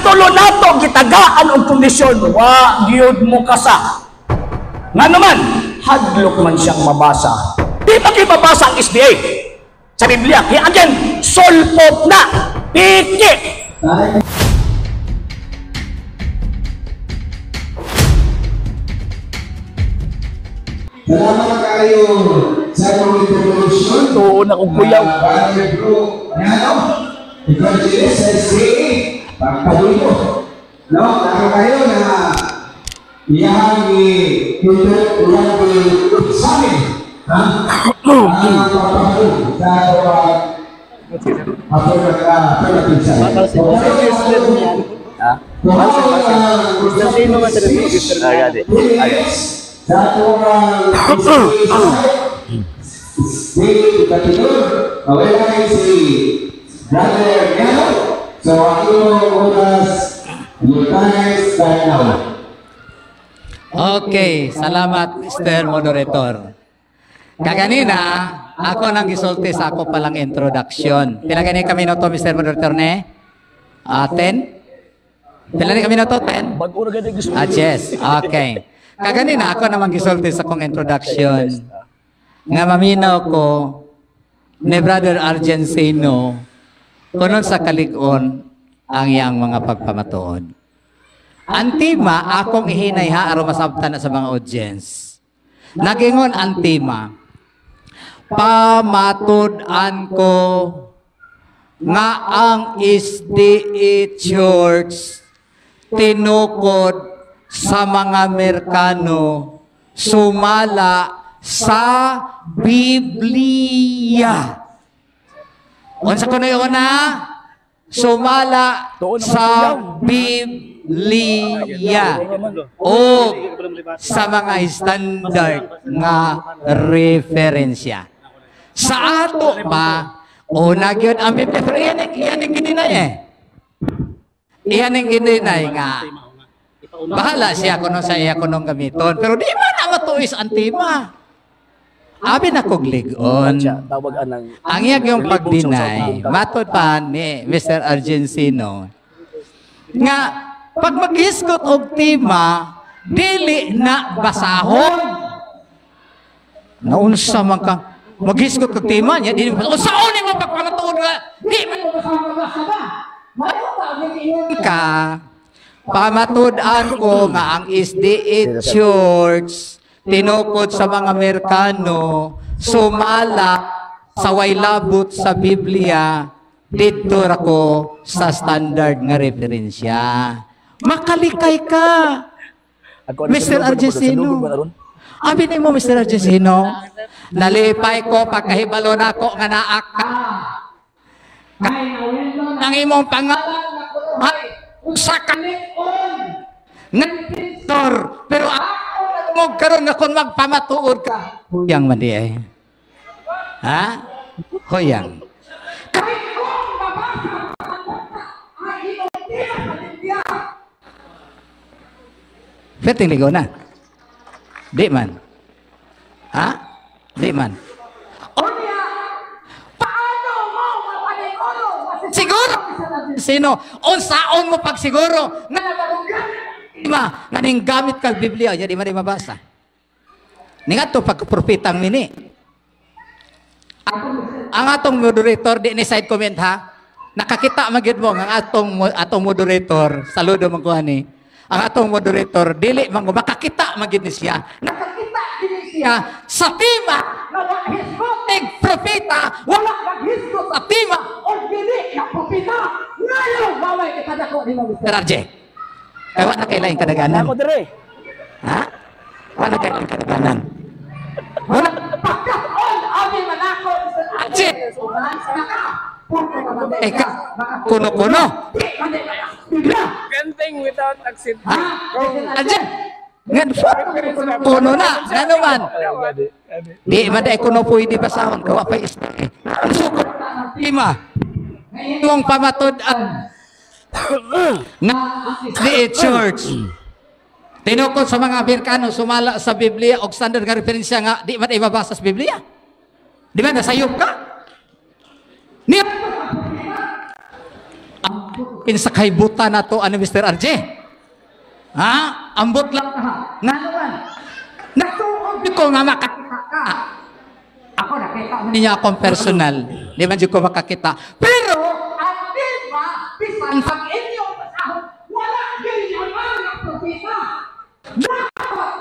tulo nato gitagaan og kondisyon wa gyud mo kasa. Nga naman hadlok man siyang mabasa. Di ba kayo mabasa ang SDA sa Biblia? Kaya again, sulpot na, piki. Salamat kayo sa mga introduction. Doon ako kuyaw. Ikaw sila sa SDA, pagpadulo. No, nako kayo na iyang i-examine. Okay, salamat Mr. Moderator. Kaganina, ako nang gisulti sa ako palang introduction. Pila gani kami no to, Mr. Moderator, ne? 10? Pila ni kami no to, 10? Yes, okay. Kaganina, ako namang gisulti sa akong introduction. Nga maminaw ko ni Brother Argencino kunon sa kalig-on ang iyang mga pagpamatuod. Antima, akong ihinayha aron masabtan na sa mga audience. Nagingon antima, pamatud-an ko nga ang SDA Church tinukod sa mga Amerikano sumala sa Biblia. Unsa ko na yun na? Sumala sa Biblia o sa mga standard nga referensya. Sa ato pa, una gyud ang Biblia, pero iyan ang gininay eh. Iyan ang gininay nga. Bahala siya kuno sa iya kunong gamiton, pero di man na matuis ang tema. Abi na kog ligon. Ang iyang yung pagdinay, matod pa ni Mr. Argencino, nga pag maghiskot og tema, dili na basahon. Naunsa man ka maghiskot og tema niya, dili basahon. Unsaon ni mo pagpamatuod nga? Di man ka pamatud-an ko nga ang SDA Church tinukod sa mga Amerikano sumala sa way labot sa Biblia dito ako sa standard nga referensya. Makalikay ka, Mr. Argencino. Abi ni mo, Mr. Argencino, nalipay ko pagkahibalo na ako nga naak ka. Nang imong pangalan sa kanikon ng pintor, pero ako mo karon nga kung magpamatuod ka. Huyang man di eh. Ha? Huyang. Feting ligaw na. Di man. Ha? Di man. Paano mo mapaliguro? Siguro. Sino? Unsaon mo pag siguro? Nganing gamit kag Biblia, jadi mari mabasa. Ningat to pagpropetang mini. Ang atong moderator, di ni side comment ha. Nakakita magyud mo ang atong moderator, saludo man ko ani. Ang atong moderator dili man makakita magyud ni siya. Nakakita din siya sa tema na hisgotig propeta, wala maghisgot sa tema o dili na propeta. Ngayon, baway kita dako ni Mr. RJ. Kaya wala kailangan kadaganan. Ako dire. Ha? Wala kailangan kadaganan. Wala. Pagkaon, abi manako. Ajit. Eka, kuno-kuno. Ganting without accident. Ajit. Kuno na. Ano man? Di man dahil kuno pwede basahon. Kawa pa isa. Ang sukot. Lima. Ngayong pamatod-an. Na the church tinukod sa mga Amerikano sumala sa Biblia og standard nga referensya nga di man ibabasa sa Biblia. Di ba nasayop ka? Ni kinsa kaybutan na to ano Mr. RJ? Ha? Ambot lang ka. Nga naman. Natuod ko nga makakita ka. Ako nakita niya akong personal. Di man ko makakita. Pero, ang diba, bisan sa inyong pasahod, wala din ang mga propeta. Dapat,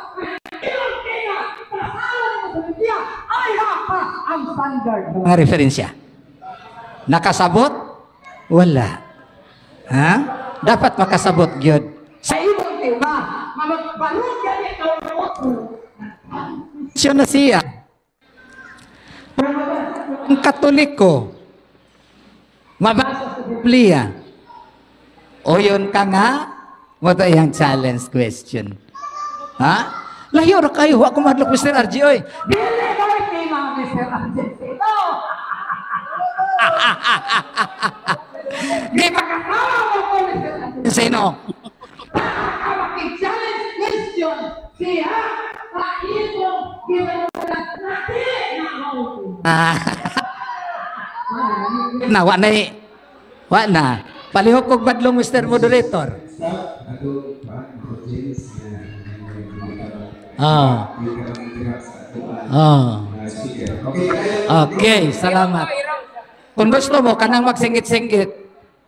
ilang kaya, pasalan mo sa Biblia, ay hapa ang standard. Mga referensya. Nakasabot? Wala. Ha? Dapat makasabot, Gyud. Sa ibang tema, magbalog yan ito siya na siya. Ang Katoliko, mabasa sa Biblia. O yun ka nga, mo to yung challenge question. Ha? Layo ra kayo, ako madlok Mr. RJ, oy. Dili ba tema Mr. RJ? Di ba kasama mo ko Mr. RJ? Sino? Challenge question siya kaitong ginagawa natin na wa na palihok kog badlong Mr. Moderator. Okay, salamat. Kung gusto mo kanang magsingit-singit,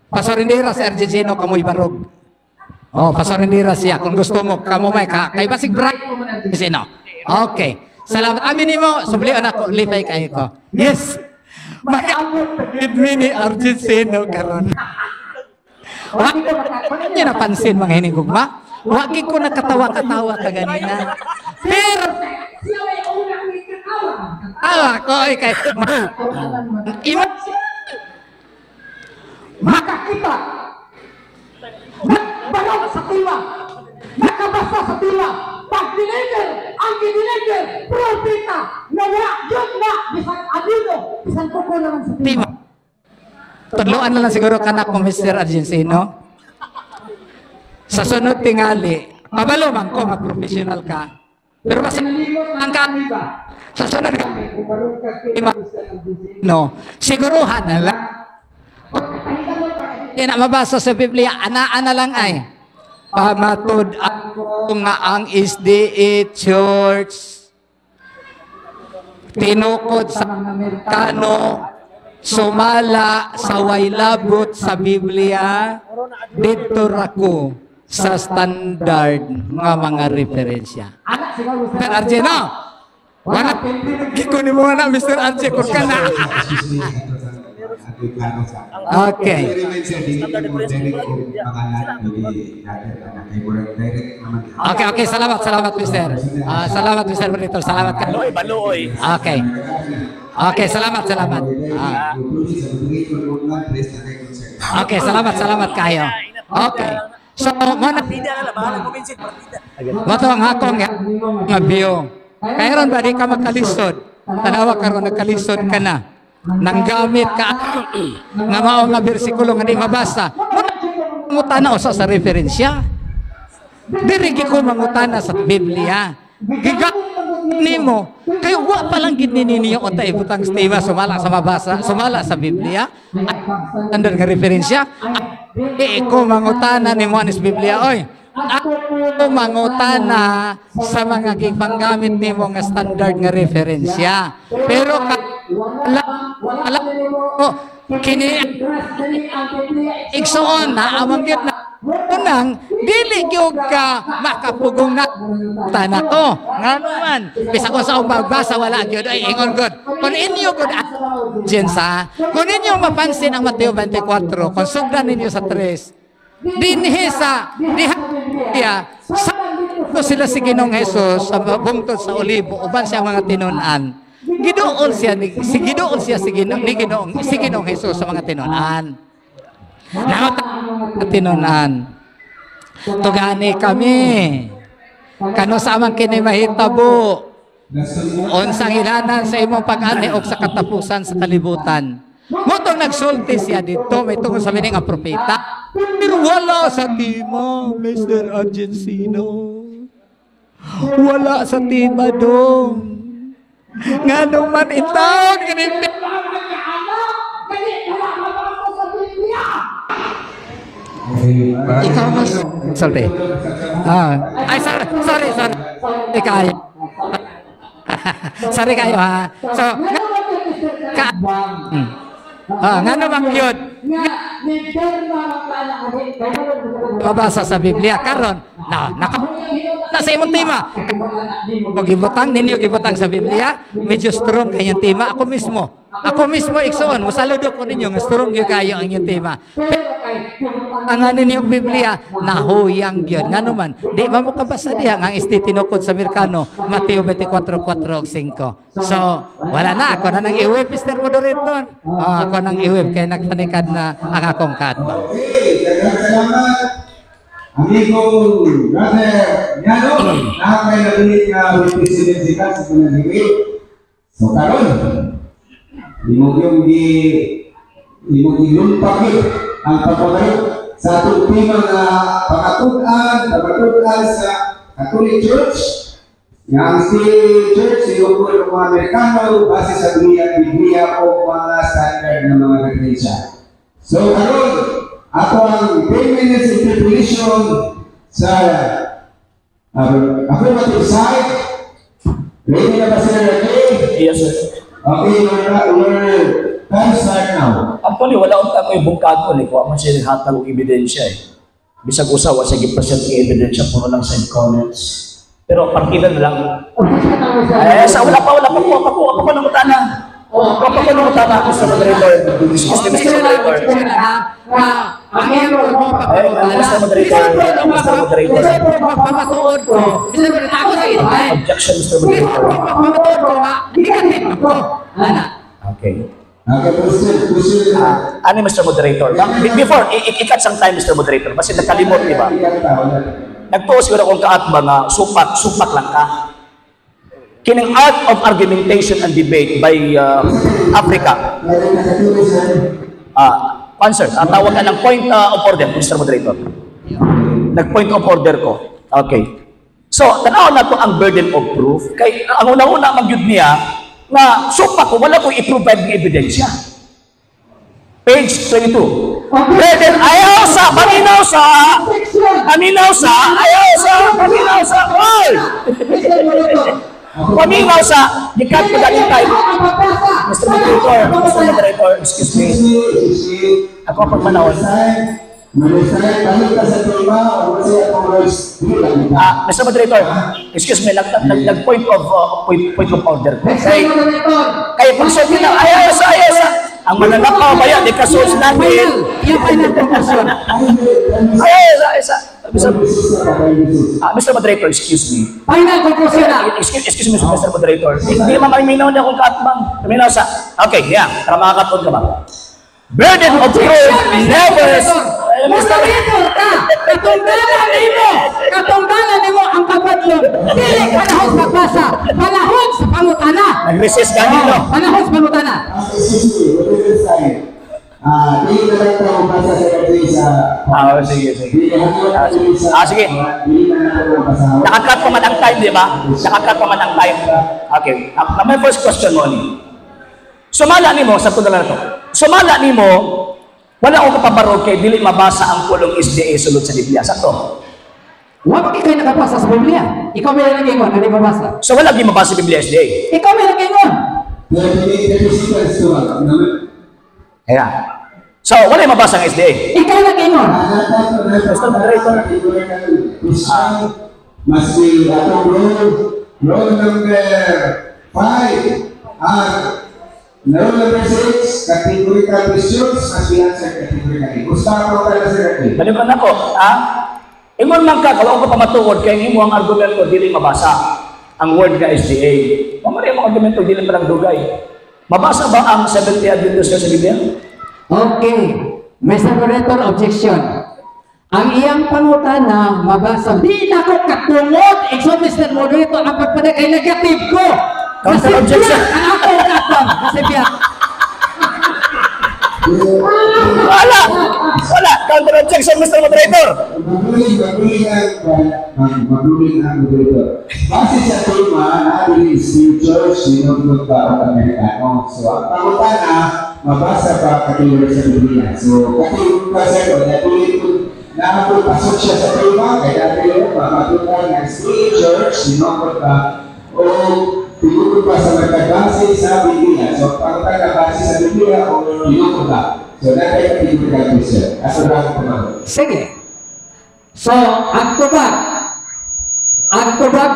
pasorindira si Argentino kamoy barog. Pasorindira siya. Kung gusto mo, kamo may kay basig bright mo na Argentino. Okay. Salamat. Amin mo, sublian ako, lipay kayo ko. Yes. Mag-abot ni Argentino karon. Wag niyo napansin mga hinigugma? Wag ko nakatawa-katawa ka ganina. Pero ko kay makakita nagbalog sa tila nakabasa sa tila pag diniger ang diniger propeta na wala yun na bisan adino bisan kuko naman sa tila. Tudloan na lang siguro kanak mo Mr. Argentino. Sa sunod tingali mabalo man ko mag-professional ka pero mas ang ka sa sunod ka no siguruhan na lang na mabasa sa Biblia ana lang ay pamatud ako nga ang SDA Church tinukod sa mga Amerikano sumala sa waylabot sa Biblia dito rako sa standard mga referensya. Mr. RJ no? Wala giko ni mo na Mr. RJ kung ka na. Okay. Okay, salamat Mr. Salamat Mr. Benito, salamat ka. Okay. Okay, salamat. Okay, salamat kayo. Okay. So, mana mo to ang akong nga view. Kairon ba di ka makalisod? Tanawa karon nagkalisod ka na. Nanggamit ka nga mao nga bersikulo nga di mabasa. Mutana usa sa referensya. Diri ko mangutana sa Biblia. Giga nimo kay wa pa lang gid ninyo unta ibutang stima sumala sa mabasa, sumala sa Biblia. Andar nga referensya. Ko mangutana nimo anis Biblia oy. Ako mangutana sa mga gipanggamit nimo nga standard nga referensya. Pero wala kini igsoon na amang gyud na unang dili gyud ka makapugong na tanako nga naman bisa ko sa magbasa wala gyud ay ingon gud kun inyo gud jensa kun inyo mapansin ang Mateo 24 kung sugdan ninyo sa 3 dinhi sa diha sa sila si Ginoong Hesus sa bungtod sa Olibo uban siya mga tinun-an giduol siya si Ginoong Hesus sa mga tinun-an tinun-an tugani kami kano sa amang kini mahitabo unsang ilanan sa imong pag-ani og sa katapusan sa kalibutan. Motong nagsulti siya dito, may tungkol sa mining ang propeta. Pero wala sa tima, Mr. Argentino. Wala sa tima dong. Nga naman itawag, Ikaw mas... Sorry. Ay, sorry. Kayo. Sorry kayo, ha? So, nga naman yun. Mabasa sa Biblia. Karon, nasa imong tema. Kung gibutang sa Biblia, medyo strong kayong tema. Ako mismo, iksoon, masaludok ko ninyo, strong yung kayo ang inyong tema. Ang ano niyong Biblia, nahuyang yun. Nga naman, di ba mo kabasa diya, ang istitinukod sa Amerikano, Mateo 24:4-5. So, wala na, ako na nang iweb, Mr. Moderator. Ako nang iweb, kaya nagpanikad na ang akong katba. Okay, salamat. Amigo, brother, Yano, nakakay na ulit na presidency ka sa pananigit. So, karon, imong ilumpak ang pagpapayot sa atong tema na pagkatuan sa Catholic Church. Yang si Church, sinugod ng mga Amerikano, base sa Biblia o mga standard ng mga referensya. So, karon, ato ang 10 minutes interpretation sa affirmative side. Ready na ba sila natin? Yes, sir. Okay, your time start now. Actually, wala akong takoy bungkad ko. Kuha man siya hatag og ebidensya eh. Bisag usawa sa gipresent ng ebidensya, puro lang side comments. Pero partida na lang. Wala pa nang utana. Wala pa nang utana ako sa moderator. Excuse me, Mr. Moderator. Mr. Moderator. Pamatuod ko. Mr. Moderator, ako sa ito. Objection, Mr. Moderator. Pamatuod ko nga. Negative ako. Okay. Question. Ano, Mr. Moderator? Before, ikat sang time, Mr. Moderator. Kasi nakalimot, di ba? Nagpost ko na kung kaatba nga, supak lang ka. Kining Art of Argumentation and Debate by Africa. Answer, tawag ka ng point of order, Mr. Moderator. Nag-point of order ko. Okay. So, tanaw na to ang burden of proof. Kay ang una-una magyud niya na supak ko, wala ko i-provide ng ebidensya. Page 22. Burden, ayaw sa, paminaw sa, oy! Paminaw sa, gikat ko galing tayo. Mr. Moderator, excuse me. Ako ang pagmanawon. Mr. Moderator, excuse me, nag-point of order ko. Kaya pag-sabi na, ayaw sa, ang mananakaw ba yan, di kasos natin. Yung pinag-conclusion. Ayaw sa. Mr. Moderator, excuse me. Final conclusion na. Excuse me, Mr. Moderator. Hindi mamiminaw niya kung kaatbang. Paminaw sa. Okay, yeah. Tara makakatod ka ba? Burden of proof never... Mr. Moderator ka! Katunggalan nimo ang kapadlong. Dili panahon sa basa. Panahon sa pangutana. Nag-resist ka nyo. Panahon sa pangutana. Hindi na lang tayo basa sa kasi sa... Sige. Sige. Nakakat pa man ang time, di ba? Nakakat pa man ang time. Okay. My first question mo ni. Sumala ni mo, sa ito na to. Sumala ni mo, wala akong kapabarog kay dili mabasa ang pulong SDA sulod sa Biblia. Sakto? Wala ka kayo nakabasa sa Biblia. Ikaw may nag-ingon, hindi mabasa. So wala di mabasa sa Biblia SDA? Ikaw may nag-ingon. Kaya. So, wala yung mabasa ng SDA? Ikaw nag-ingon. Must be rule number 5. Rule number 6, categorical questions must be answered categorically. Gusto ko pala sir. Balikan ako, ingon man ka, kalau ko pamatuod, kaya mo ang argumento, dili mabasa ang word nga SDA. Mamari ang argumento, dili palang dugay. Mabasa ba ang 70 Adventist sa Biblia? Okay. Mr. Moderator, objection. Ang iyang pangutana, mabasa. Di na ko katungod. Ikso, Mr. Moderator, ang pagpaday kay negative ko. Counter objection. Ang ako katang. Kasi biyak. Wala. Counter objection, Mr. Moderator. Magluling ang moderator. Base sa tema, natin si Church, sinugod ba ang Amerikano. So, ang pangutana, mabasa pa kategory sa Biblia. So, kategory pa sa ito, napapasok siya sa tema, kaya tayo matutunan ng State Church, sinopot ka, o tinutod pa sa magkabase sa Biblia. So, pagkakita base sa Biblia o tinutod ka. So, natin ang tinutod ka, Christian. Asa lang ito ba? Sige. So, ang tubag. Ang tubag,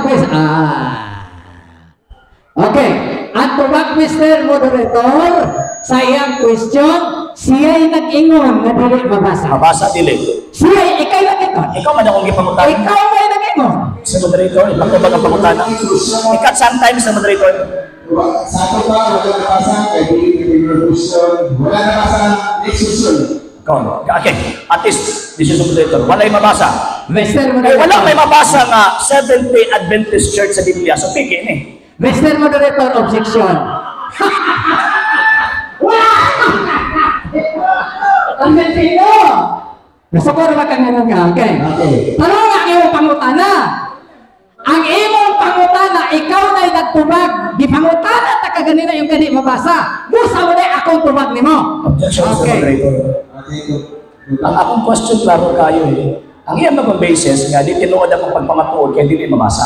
okay. Ang tubag, Mr. Moderator, sa iyang question, siya'y nag-ingon na dili mabasa. Mabasa dili. Siya'y ikay nag-ingon. Ikaw man akong gipangutan. Ikaw may nag-ingon. Sa moderator, ipagkabag ang pangutan. Ikat sometimes sa moderator. Sa ato pa, wala nabasa, kaya hindi question. Wala nabasa, next question. Okay, at least, this is the moderator. Wala'y mabasa. Mr. Kaya Moderator. wala may mabasa nga Seventh-day Adventist Church sa Biblia. So, piki ni. Mr. Moderator, objection. Ang sino? Gusto ko naman kang nga, okay? Okay. Tanong ang iyong pangutana. Ang iyong pangutana, ikaw na'y nagtubag. Di pangutana, taka ganina yung gani mabasa. Gusto mo na akong tubag ni mo. Objection, Mr. Okay. Moderator. Ang akong question, klaro kayo eh. Ang iyang mga basis nga, di tinuod akong pagpangatuod, kaya di mabasa.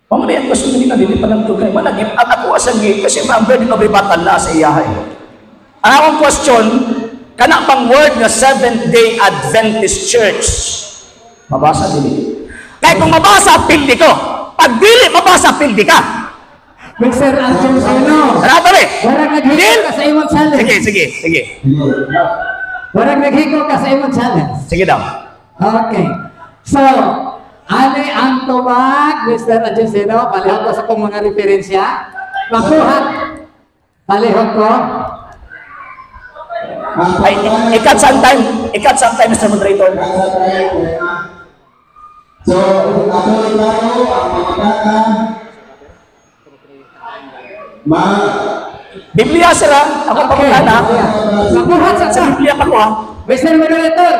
Pamana yung question nila, di pa lang tugay. Managip, ang ako asagi, kasi member din mabibatan na sa iyahay. Ang akong question, kana pang word na Seventh-day Adventist Church. Mabasa din. Kaya kung mabasa, pildi ko. Pag dili, mabasa, pildi ka. Mr. Anton Sino. Rato rin. Warang naghiko ka sa imong challenge. Sige. Warang naghiko ka sa imong challenge. Sige daw. Okay. So, ano ang tubag, Mr. Adjusino? Palihog ko sa kong mga referensya. Makuhat. Palihog ko. Ay, ikat sometime, Mr. Moderator. So, ako iklaro ang mga data Biblia, sir, ha? Ako pagkakana. Makuhat Sa Biblia pa ko, ha? Mr. Moderator.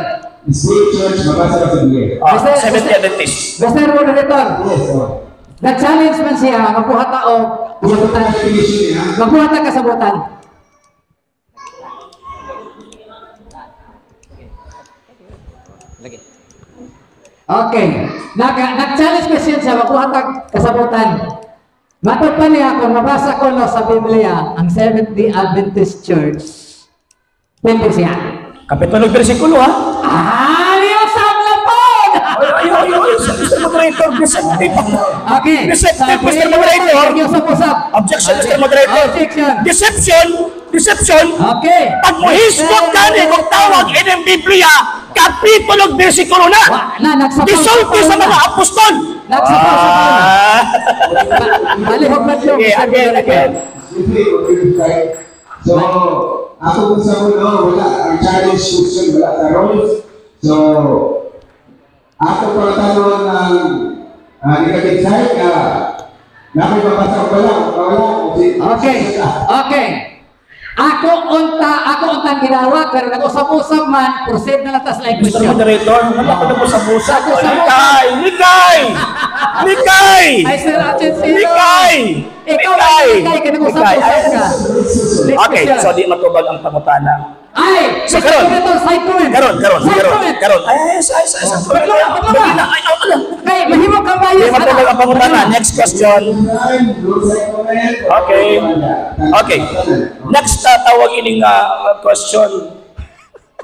State Church, mabasa sa Biblia. Seventh-day Adventist. Mr. Moderator. Yes, oh. Nag-challenge man siya. Makuhat o kasabutan. Definition niya. Makuhat ang kasabutan. Okay. Nag-challenge question siya, makuha tag kasabutan. Matod pa niya, kung mabasa ko no sa Biblia, ang Seventh-day Adventist Church, pwede siya. Kapitulo versikulo, ha? Liyo sa lapod! Ay, Mr. Moderator, deceptive. Okay. Deceptive, Mr. Moderator. Usap-usap. Objection, Mr. Moderator. Objection. Deception. Okay. Pag muhisgot ka ni, kung tawag in Biblia, kapitulo versikulo na. Nagsapaw Gisulti sa mga apostol. Nagsapaw sa Ah. Balihog ba ito? Okay, again. So, ako kung sa ulo, wala. Ang challenge question, wala sa roles. So, ako pa tanong ng negative side na napipapasa ko lang. Okay. Ako unta ginawa, pero nag-usap-usap man, proceed na lang tas like Mr. question. Moderator, ano po sa busa? Sa busa. Likay! Ay, Sir Agency. Likay! Ikaw ay likay, kinag-usap-usap ka. Next Okay, question. so di matubag ang pangutana. Ay! So, Mr. karon. Moderator, side comment. Karon. Side comment. Ay, Kay, mahimok kang Di bias. matubag ang pangutana. Next question. Okay. Next, tawag ining question.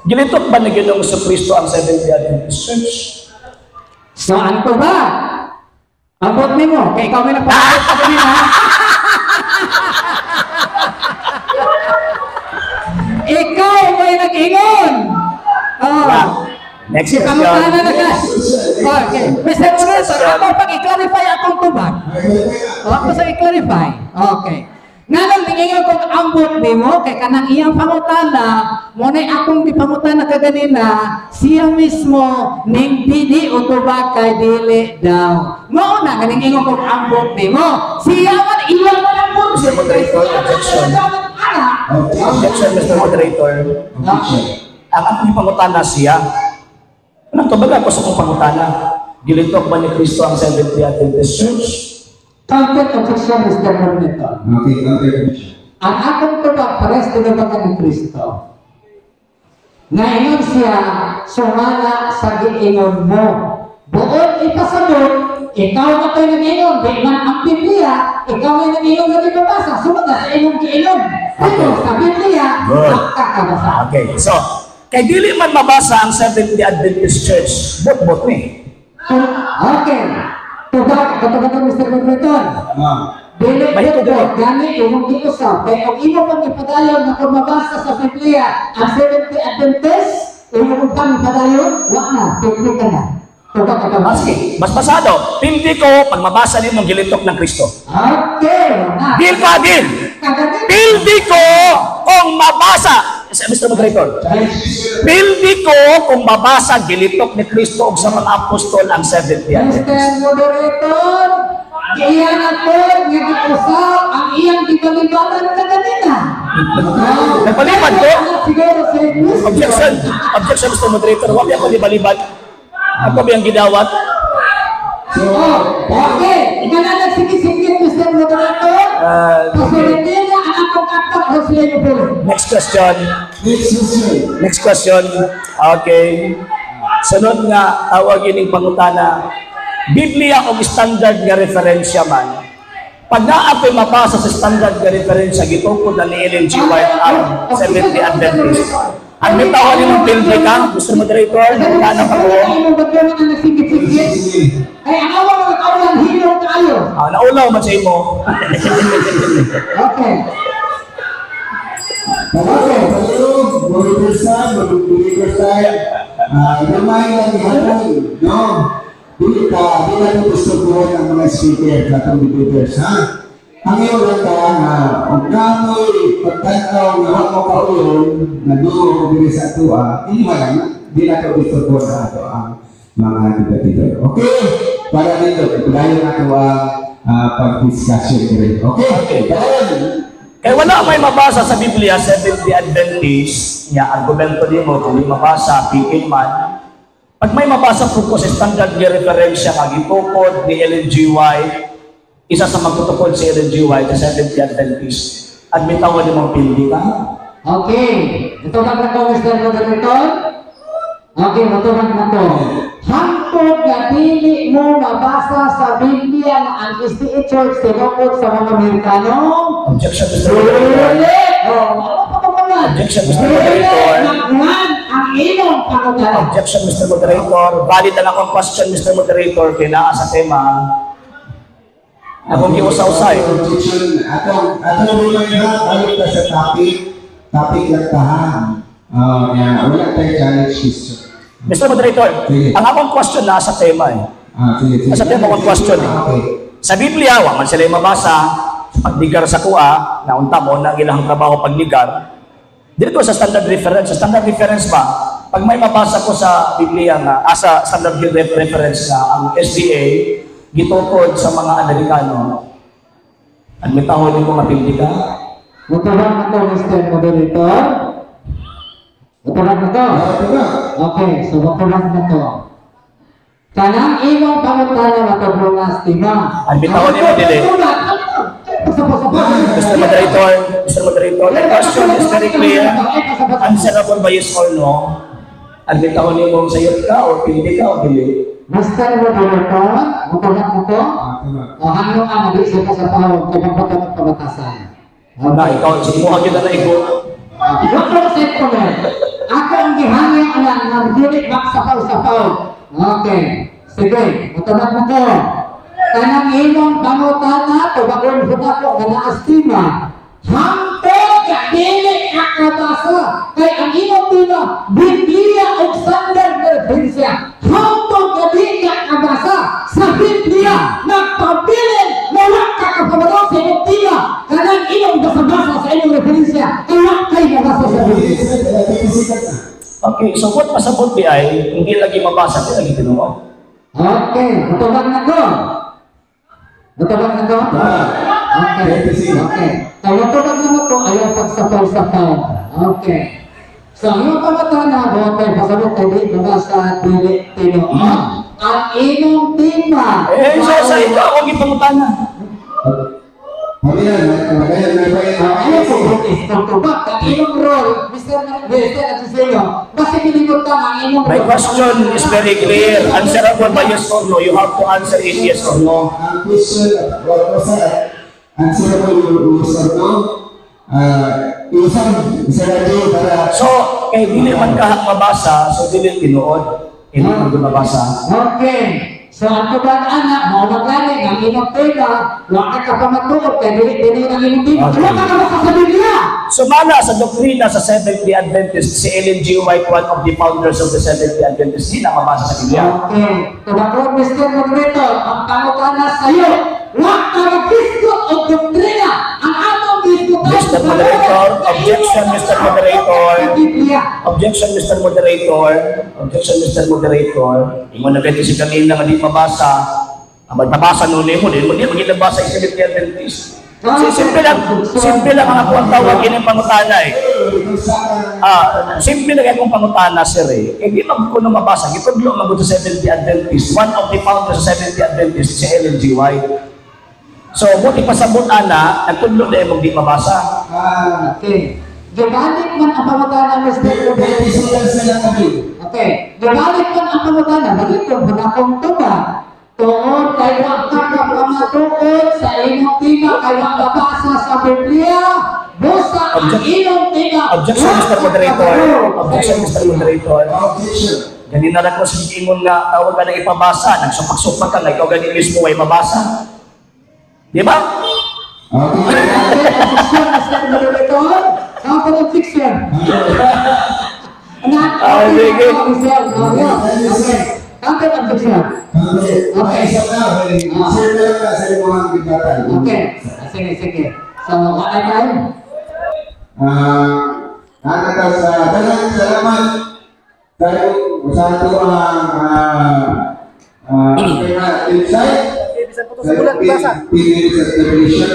Gilitok ba na ginong sa Kristo ang Seventh-day Adventist Church? So, ano to ba? Abot mo. Kaya ikaw may nagpapagod pa kanina. Ikaw may nag-ingon. Oh. Next Si question. pangutana na ka. Okay. Mr. Moderator, ako pag i-clarify akong tubag. Ako sa i-clarify. Okay. Nga lang, tingin kong ambot ni mo, kay kanang iyang pangutana, muna akong di pangutana kaganina, siya mismo, ning didi o tubag kay dili daw. Mauna, ganing ingon kong ambot ni mo, siya man iyang malambot. Mr. Moderator, objection. Objection, Mr. Moderator. Ang akong pangutana siya. Anong tubag ako sa akong pangutana? Gilitok ba ni Kristo ang Seventh-day Adventist Church? Counted objection, Mr. Moderator. Okay. Ang akong tubag, pares tinabagan ni Kristo. Ngayon siya, sumala sa giingon mo. Buod ipasabot, ikaw na tayo nag-inom, di man ang Biblia, ikaw ay nag-inom na nababasa, sumala sa imong giinom. Pero sa Biblia, Good. makakabasa. Okay, so, kay dili man mabasa ang Seventh-day Adventist Church, bot-bot ni. Okay. Tubag, katubag ng Mr. Moderator. Dili May ito, tubag. gani imong giusaw. Kaya kung imo pang ipadayon na kung mabasa sa Biblia, ang Seventh-day Adventist, imong pang ipadayon, wak na, pili ka na. Tubag, katubag. Sige, mas pasado, hindi ko pag mabasa din mong gilitok ng Kristo. Okay, na. Deal ka, deal! Kagabi. Pildi ko kung mabasa, Mr. Moderator, pildi ko kung mabasa gilitok ni Kristo o sa mga apostol ang Seventh-day Adventist. Mr. Moderator, iyan ako, nag-usap, ang iyang gibalibanan ka kanina. Nagpalipad ko? Siguro sa English. Objection, objection Mr. Moderator, huwag ako di balibad. Ako ba yung gidawat? Oh, okay. Ikaw na nagsigit-sigit, Mr. Moderator. Pasuliti na ang akong aktak o sila yung pulo. Next question. Next question. Okay. Sunod nga, tawag yun yung pangutana. Biblia o standard nga referensya man. Pag naapoy mabasa sa standard nga referensya, gitukod na ni Ellen G. White ang Seventh-day Adventist. Ang bitawan niyo ng pildi ka, Mr. Moderator, nagkana ka po. Ay, mo ba na nagsigit-sigit? Ay, ang awang mga kaulang hilong tayo. Naulaw man sa imo. Okay. Okay, hello, believers time. Remind lang natin, no? Di na gusto ko ng mga speaker na itong believers, ha? Ang iyong lang ka nga, kung kamoy pagtanaw na ako kauyon, na doon diri sa atua, hindi lang, di na ito gusto ko sa ato ang mga dibatido. Okay? Para dito, pulayon na ito ang pag-discussion rin. Okay? Kaya wala may mabasa sa Biblia, Seventh-day Adventist, niya, argumento din mo, kung may mabasa, pikin man. Pag may mabasa po ko sa standard nga referensya, kagitukod ni Ellen G. White, isa sa magtutukod si Ellen G. White, sa Seventh-day Adventist, at bitawan niyo mong pildi ka. Okay. Ito na ko, Mr. Moderator. Okay, matulad na to. Hangtod na dili mo mabasa sa Biblia na ang SDA Church tinukod sa mga Amerikano. Objection, Mr. Moderator. Dili! Oh, ano pa pa mga? Objection, Mr. Dili! Moderator. Naglan ang ilong pangutara. Objection, Mr. Moderator. Valid na lang ang question, Mr. Moderator, kinaa sa tema. Akong giusaw-usay. Atong lumay na, tayo ka sa topic lang tahan. Wala tayo challenge question. Mr. Moderator, Sige. ang akong question na sa tema eh. Sige. Nasa tema akong question eh. Okay. Sa Biblia, wa man sila yung mabasa, pagdigar sa kuha, na unta mo na ilang trabaho pagdigar. Dito sa standard reference. Sa standard reference ba, pag may mabasa ko sa Biblia nga, sa standard reference na ang SDA, gitukod sa mga Amerikano, at may tahon yung mga pildi ka, Matulad na to, Mr. Moderator. Matulad na to. Okay, so matulad na to. Kanang imong pangutana matulungas tima. at may tahon yung dili. Mr. Moderator, the question is very clear. Answerable by yes or no. At may tahon yung sayot ka, o pildi ka, o dili. Mr. Moderator, matulad na to. O hangyo ang mag-isip ka sa tao kung magpatang ng pabatasan. Na, ikaw, sinuha kita na ikaw. Dr. Settlement, ako ang gihangyo lang ng dilit magsapaw-sapaw. Okay, sige, matulad na to. Kanang imong pangutana, tubagon hukako nga naastima. Hangtod ka dili akabasa. Kay ang imong tino, Biblia o standard referensya. Hangtod ka dili akabasa sa Biblia. Nagpabilin na wak ka kapabalo sa imong tino. Kanang imong basa-basa sa imong referensya. Kay wak kay nabasa sa Biblia. Okay, so what pasabot di ay, hindi lagi mabasa, hindi lagi tinuwa. Okay, matulad na to. Matulad na to? Okay. Okay. Kaya tulad na to, ayaw pagsapaw-sapaw. Okay. So, yung pamatana, okay, pasabot tayo dito ba sa dili tinuon? Ang imong tima. So sa ikaw, huwag ipangutana. Kami na, Ano po, British? Tugtubak, ang imong role, Mr. Minister at Sisilio. Basta kinigot ka ang imong... My question is very clear. Answerable by yes or no. You have to answer it yes or no. Ang question, answerable yes or no. Isa lagi para... So, kay dili man kahak mabasa, so dili tinuod. Hindi man mabasa. Okay. So, ang tubad anak, maulagani, ang imong tega, wala ka pa matuot, kaya dili ang imong tega. Okay. Wala ka naman sa Biblia. Sumala sa doktrina sa Seventh-day Adventist, si Ellen G. White, one of the founders of the Seventh-day Adventist, hindi na mabasa sa Biblia. Okay. Tubad Mr. Moderator, ang pangutana sa iyo, wala ka mag-discut o doktrina. Ang atong diskutan Mr. Moderator, objection, Mr. Moderator. Biblia. Objection, Mr. Moderator. Objection, Mr. Moderator. Imo na ganito si kanina nga di mabasa. Ang magpabasa noon mo, di mo ginabasa yung Seventh-day Adventist. Simple lang ang ako ang tawag yun yung pangutana eh. Simple lang yung pangutana, sir eh. Hindi mag ko na mabasa. Gitudlo mag sa Seventh-day Adventist. One of the founders sa Seventh-day Adventist, si Ellen G. White. So, buti pasabot ana, nagtudlo na yung di mabasa. Okay. Gabalik man ang pangutana, Mr. Moderator. Okay. Gabalik man ang pangutana, bagay ko, manakong tuba. Tuon kay wa ka pamatuod sa imong tiga kay wa babasa sa Biblia. Busa ang imong tiga. Objection, Mr. Moderator. Objection, Mr. Moderator. Objection. Ganina na ko sa ingon nga tawag ka na ipabasa. Nagsupak-supak ka nga ikaw ganin mismo ay mabasa. Di ba? Okay. Mr. Moderator. Counter objection. Sige. Okay. Counter objection. Okay, isa na. Share na lang sa mga bigatan. Okay. Sige. So, what I time? Dalang salamat tayo sa ito ang insight sa P-Minutes Revelation.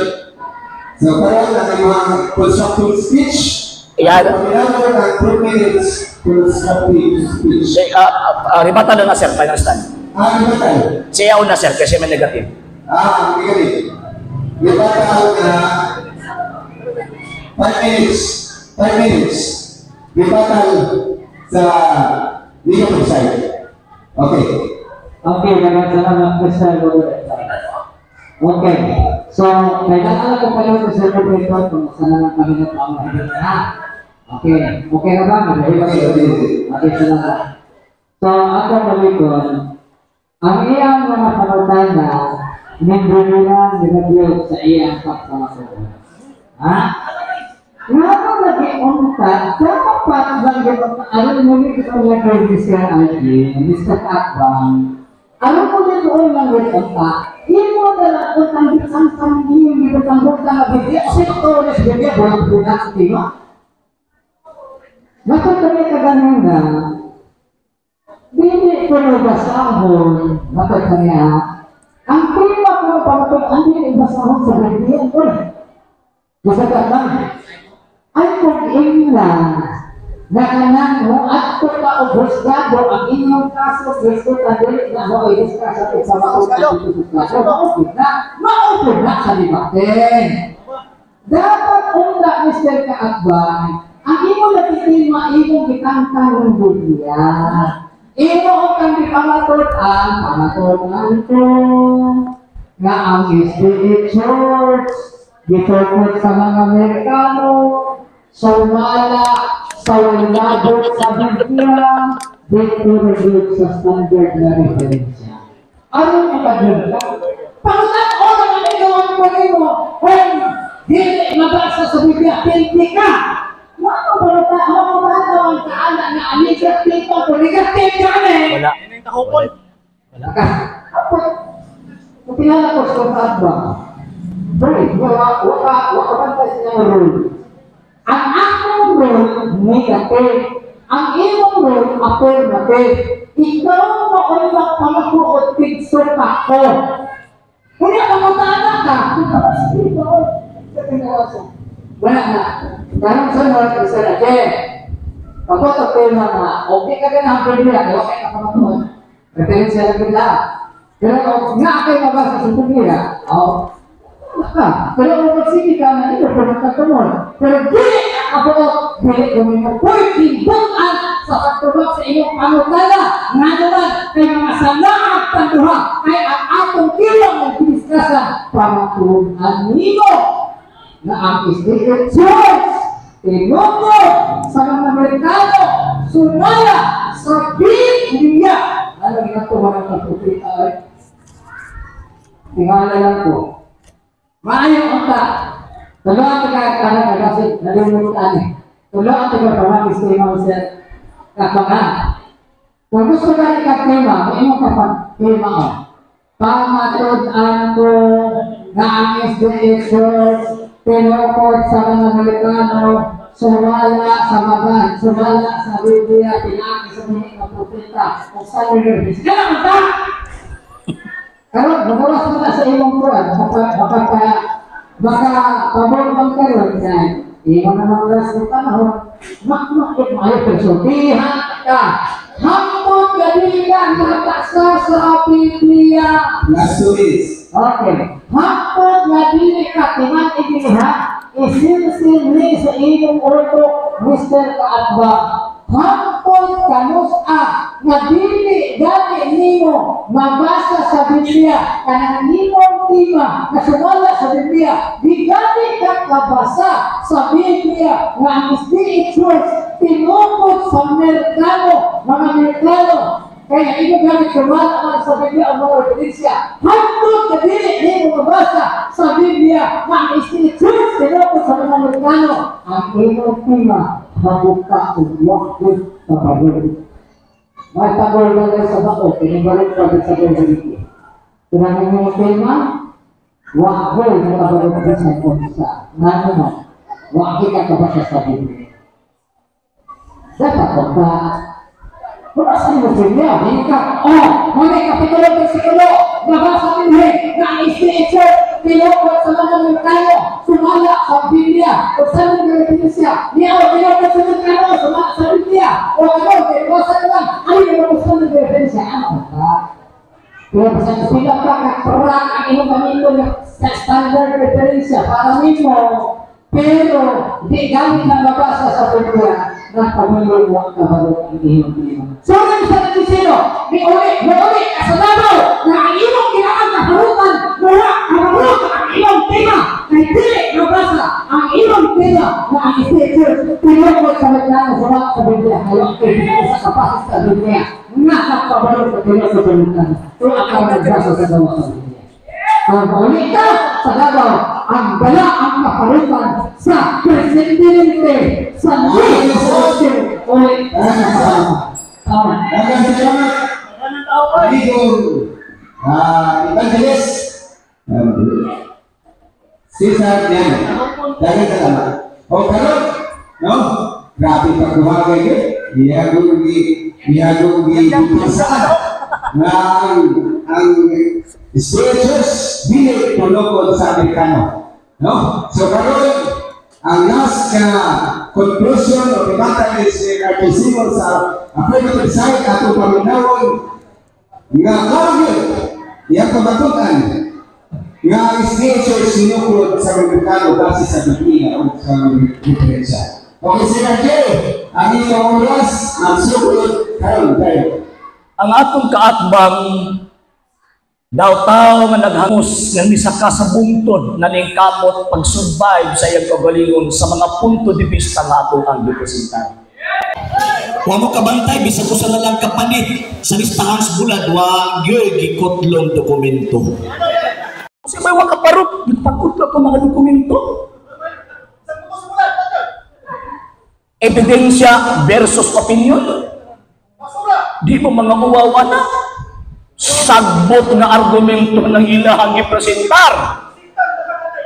So, parang ang mga constructive speech. Yan. Pagkakalaman ang 2 minutes constructive speech. Ribatan na sir, final stand. Ano tayo? Siya una sir, kasi may negative. Hindi ka rin. Di ba tao na 5 minutes. 5 minutes. Di ba tao sa legal side? Okay. Okay, salamat Mr. Moderator. Okay. So, kailangan ko kayo Mr. Moderator kung saan lang kami na pangahilin na. Okay. Okay na ba? Okay, salamat. So, ako malikon, ang iyang mga panutana, nagbubulan nilagyo sa iyang pagkamasok. Ha? Nga ako nag-iunta, dapat lang gano'n, alam mo nito ang nag-ready siya ay Mr. Akbang. Alam mo nito ang nag-iunta, imo na lang kung tanggit-sang-sang yung ginotanggol ka na bigyan, sino ko ulit bigyan, bulang-bulang sa tima. Nakatali ka ganun na, hindi ko nabasahon, nakatali ang tema ko ng pangatuan, hindi nabasahon sa bigyan ko. Masagat lang, ay pag-ina na kanang mo at kung ka-obosgado ang inyong kaso, gusto ka dili na mo ay diskrasa sa maupod na sa libatin. Dapat una, Mr. Kaakbay, ang imo natitima, imo gitangtang ng Biblia. Imo kang pangatuan ko nga ang SDA Church gitupot sa mga Amerikano, sumala sa walabot sa Biblia, dito reviewed sa standard na referensya. Ano yung pag-ibig? Pangutan ko na manigawan ko nimo, kung hindi mabasa sa Biblia, pinti ka! Ano ba ang kaanak na negative ko, negative ka eh! Wala. Wala. Kupilala ko sa Kadba. Wala ba siya ng rule? Ang akong rule, negative. Ang iyong rule, affirmative. Ikaw maulang pamakuot, pigso ka ko. Kung yung pamutana ka, wala na. Ganun sunod, isa lagi. Pagod ang tema na, okay ka rin ang Biblia, kaya okay ka pamakuot. Referensya lang Biblia. Pero nga kayo mabasa sa Biblia, pero kung magsige ka na ito, pagkakatumon. Pero dili kabuot, dili ko mo pwedeng sa pagtulog sa inyong panukala, nga naman kay mga salaang tanduha, kay ang atong kilang ng piniskasan para turunan nimo na ang SDA Church, tinukod sa mga Amerikano, sumala sa Biblia. Ano ginagawa ng pagpupita ay? Tingala lang po. Maayong unta. Tulo ang taga-kanan kasi nalimutan eh. Tulo ang taga-kanan is tema sa kapangan. Kung gusto ka ikatema, may imong kapag-tema ko. Pamatud-an ko na ang SDA Church, pinukod sa mga Amerikano, sumala sa magan, sumala sa Biblia, pinaki sa mga propeta, o sa University. Kaya ang ta! Karon, magawas mo na sa imong kuwan, baka pabor karon yan. Iwan na mga oras ng panahon, makmakot maayo persultihan ka. Hangtod gabi ka nakasa sa Biblia. Last 2 minutes. Okay. Hangtod gabi ka tinatilihan, isinsinli sa iyong orto, Mr. Kaatba. Hangtod kanusa na dili gani nimo mabasa sa Biblia kanang nimong tima na sumala sa Biblia di gani ka kabasa sa Biblia nga ang SDA Church tinukod sa Amerikano, mga Amerikano kaya ito gani sumala sa Biblia ang mga ebidensya hangtod na dili nimo mabasa sa Biblia nga ang SDA Church tinukod sa mga Amerikano ang imong tima mabuka o wakil sa pagod. May pagod na sa bako, pinibalik pa sa pagod. Pinanong yung tema, wakil na pagod sa punsa. Nga naman, wakil ka kabasa sa Biblia. Dapat ba? Wala sa iyo Biblia, hindi ka, may kapitulo ng sikulo, nabasa Biblia, na SDA Church, pinukod sa mga Amerikano, sumala sa Biblia, o sa mga Biblia, niya pinukod sa Amerikano, sumala sa Biblia, o ano, pinukod naman, ano yung gusto ng Biblia, ano ba? Pero sa sila pa, kakurang ang inyong pamilyo sa standard referensya para nimo, pero di gamit na mabasa sa Biblia, na pamilyo mo ang kabalong ang iyong pamilyo. So, ang isa natin sino, may uli, kasalado, na ang iyong kailangan na harutan, ang iyong tema, kay dili nabasa ang iyong tema na ang SDA Church, pinukod sa Biblia, sa Biblia, ngayon kayo sa kapasis sa Biblia, nga kabalong sa Biblia sa Biblia. So, ang nagbasa sa dawa sa Biblia. Ang ulit ka sa dawa, ang bala ang kaparutan sa presidente sa Biblia. Ulit, tama. Dagang salamat. Amigo, Evangelist, Cesar Diano. Dagang salamat. O karon, no? Grabe pagkuhagay yun. Iyagong ipasaan na ang SDA dili tulokod sa Amerikano. No? So karon, ang last conclusion o debata is nagsisimol sa affirmative side atong paminawon nga karyo iyang pagatutan nga ang SDA Church sinukod sa Amerikano base sa Biblia o sa diferensya. Okay, Sir Jay, ang iyong oras ang sukulod karon tayo. Ang atong kaatbang daw tao nga naghangos ng misaka sa bungtod na lingkamot pag-survive sa iyang kagalingon sa mga punto de vista nga atong ang representan. Huwag mo kabantay, bisa ko sa lalang kapanit sa listahan sa bulad, huwag yun gikotlong dokumento. Kasi may huwag kaparot, nagpagkutlo ko mga dokumento. Ebidensya versus opinion. Di mo mga uwawa na. Sagbot na argumento ng ilahang ipresentar.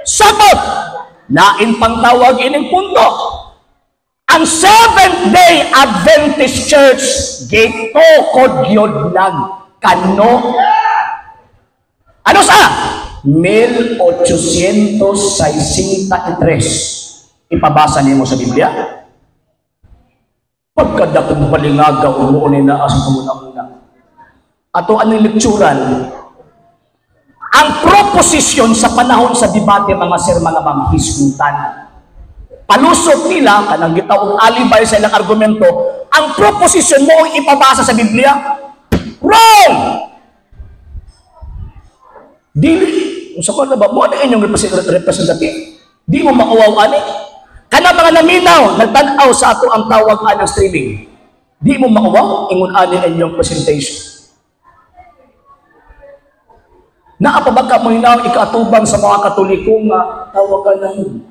Sagot! Lain pang tawag ining punto. Ang Seventh-day Adventist Church gitukod yun lang kano. Ano sa? 1863. Ipabasa niyo mo sa Biblia. Pagkadakong palingaga umuunin na asang kumuna-una. Ato anong lekturan, ang proposisyon sa panahon sa debate mga sir mga manghisgutan. palusot nila, kanang gitawag alibay sa ilang argumento, ang proposition mo ay ipabasa sa Biblia. Wrong! Dili, sa mga ba, mo na inyong representative. Di mo makuwaw ani. Kana mga naminaw, nagtanaw sa ato ang tawag ng streaming. Di mo makuwaw, ingon ani inyong presentation. Naapabagka mo hinaw, ikaatubang sa mga Katoliko nga tawagan ng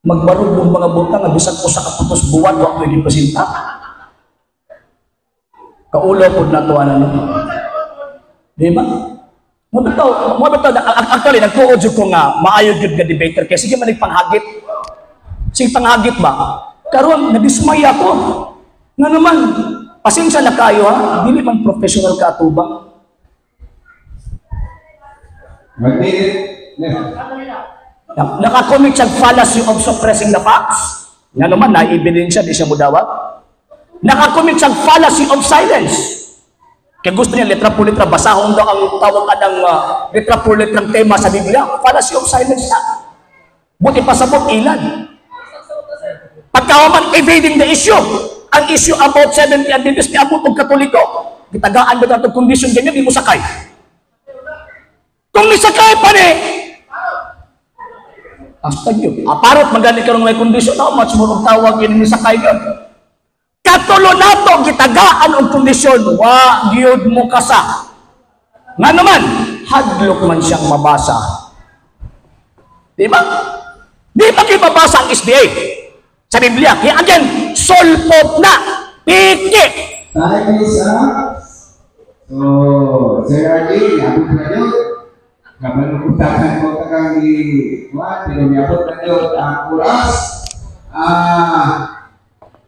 magbarog ng mga butang nga bisag ko sa kaputos buwan, wak mo yung presenta. Kaulaw po na ito, ano? Di ba? Actually, nagkuodyo ko nga, maayo good nga debater, kaya sige man panghagit. Sige panghagit ba? Karon nadismaya ko. Nga naman, pasensya na kayo ha, dili man professional ka atubang. Nakakomit siya fallacy of suppressing the facts. Nga naman, na-ebidensya, di siya mudawat. Nakakomit siya fallacy of silence. Kaya gusto niya, letra po letra, basahon daw ang tawag ka ng letra po letrang tema sa Biblia. Fallacy of silence na. Buti pasabot ilan. Pagkawaman, evading the issue. Ang issue about 70 Adventist, ni abot ng Katoliko. Gitagaan ba ito condition ganyan, di mo sakay. Kung nisakay pa ni, hasta yun. Aparot, magaling ka may kondisyon. How much more tawag yun nisakay yun? Katulo na ito, gitagaan ang kondisyon. Wa, giyod mo kasa. Nga naman, hadlok man siyang mabasa. Di ba? Di ba kayo mabasa ang SDA sa Biblia? Kaya again, solpot na. Piki. Tayo isa. So, Sir Arjun, abot na yun. Kamaluputasan ko kang pinamiyapot na yun ang oras.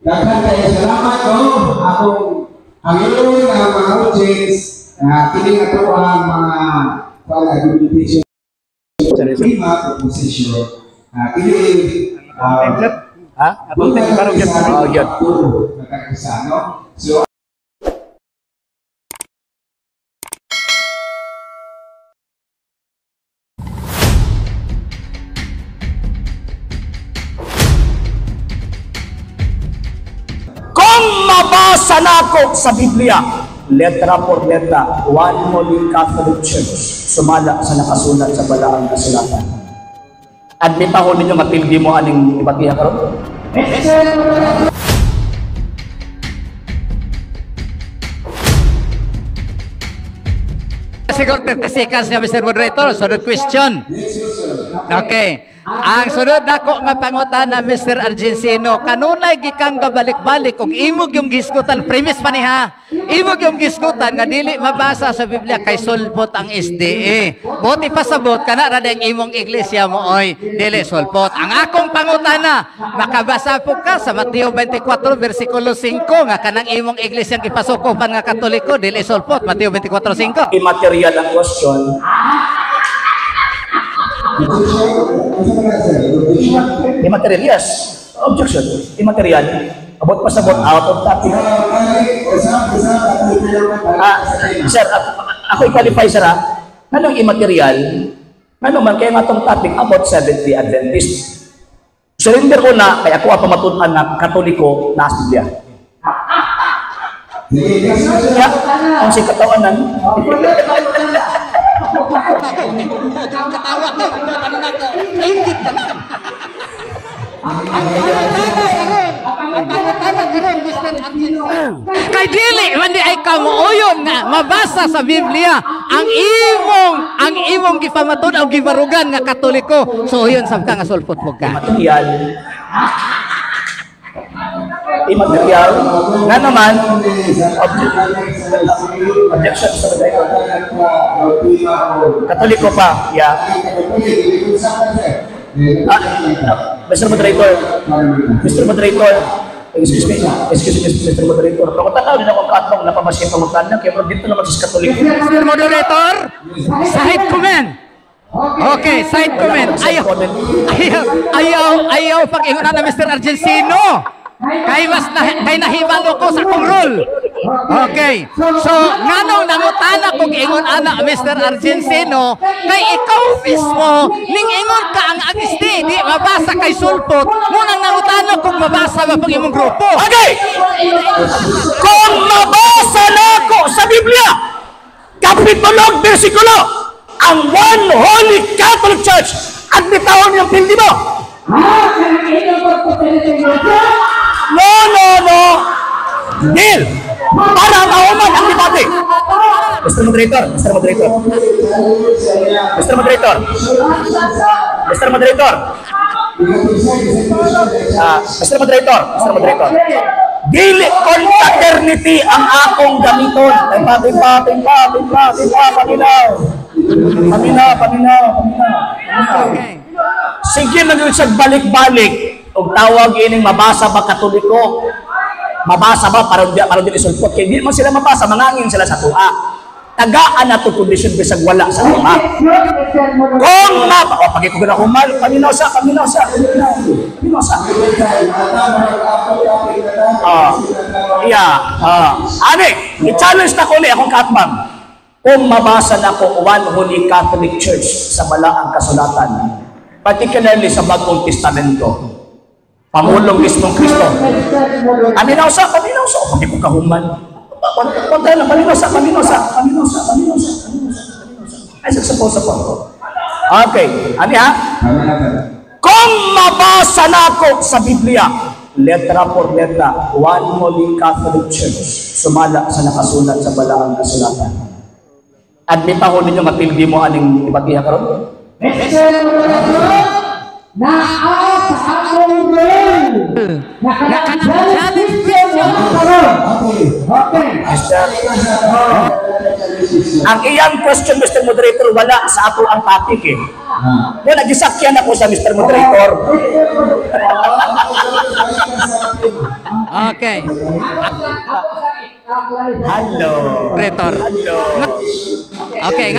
Daghan kayo salamat ko. Akong Panginoon ng mga audience, kiling ato ang mga pag-argumentation sa proposition. Kiling Abot na yung parang yun. So, kung mabasa na ako sa Biblia, letra por letra, one Holy Catholic Church, sumala sa nakasulat sa balaang kasulatan. At may tahon ninyo matildi mo aning ibatiha karon? Siguro 30 seconds na, Mr. Moderator. Sunod question. Okay. Ang sunod nako nga pangutana, Mr. Argensino, kanunay gikang gabalik-balik kung imog yung gisgutan, premise pa niha, imog yung gisgutan nga dili mabasa sa Biblia kay sulpot ang SDA. Buti pasabot kana ra ding imong iglesia mo oy dili sulpot. Ang akong pangutana, makabasa po ka sa Mateo 24 bersikulo 5 nga kanang imong iglesia gipasukopan nga Katoliko dili sulpot. Mateo 24:5. Immaterial ang question. Immaterial, yes. Objection. Immaterial. Abot pasabot, out of topic. Sir, ako i-qualify, sir, ha? Anong immaterial? Ano man, kaya nga itong topic about 70 Adventist. Surrender ko na, kaya ako ang pamatunan na Katoliko na Biblia. Kaya, ang si katawanan. Kay dili man di ay kamuoyon nga mabasa sa Biblia ang imong gipamatud o gibarugan nga Katoliko. So yun sab ka nga sulpot mo ka. Immaterial. Nga naman, objection sa bagay. Katoliko pa, yeah. Mr. Moderator, excuse me, Mr. Moderator. Pagkatanaw din ako katong napabasya pangutanan, kaya dito naman sa Katoliko. Mr. Moderator, side comment. Okay, side comment. Ayaw pag-ingunan na Mr. Argensino. Kay nahibalo ko sa kong rule. Okay. So, nganong nangutana kung ingon ana Mr. Argentino, kay ikaw mismo ning ingon ka ang agiste di mabasa kay sulpot, munang nangutana kung mabasa ba pag imong grupo. Okay! Kung mabasa na ako sa Biblia, kapitulo, versikulo, ang One Holy Catholic Church, at bitawon yung pildi mo. Kanang inyong pagpapalitin No. Deal! Para mauman ang debate. Mr. Moderator. Mr. Moderator. Dili confraternity ang akong gamiton. Paminaw. Okay. Sige na yun siya balik-balik. Og tawag ining mabasa ba Katoliko? Mabasa ba para di isulpot? Kaya di man sila mabasa, mangangin sila sa tuwa. Tagaan na to kondisyon bisag wala sa tuwa. Kung pagi ko na kumal, paminaw sa. Ani, i-challenge na ko ni akong katbang. Kung mabasa na ko One Holy Catholic Church sa balaang kasulatan, particularly sa Bagong Testamento, Pangulong mismong Kristo. Paminaw sa. Pati ko kahuman. Pantay lang, paminaw sa. Ay, suppose. Okay, ano ha? Kung mabasa na ako sa Biblia, letra por letra, One Holy Catholic Church, sumala sa nakasulat sa balaang kasulatan. Admitahon ninyo matilgi mo aning ibatiha karon? Naas akong role. Nakanag-challenge niyo Okay. Ang iyang question, Mr. Moderator, wala sa ato ang topic eh. Kung nagisakyan ako sa Mr. Moderator. Okay. Hello. Moderator. Hello. Okay.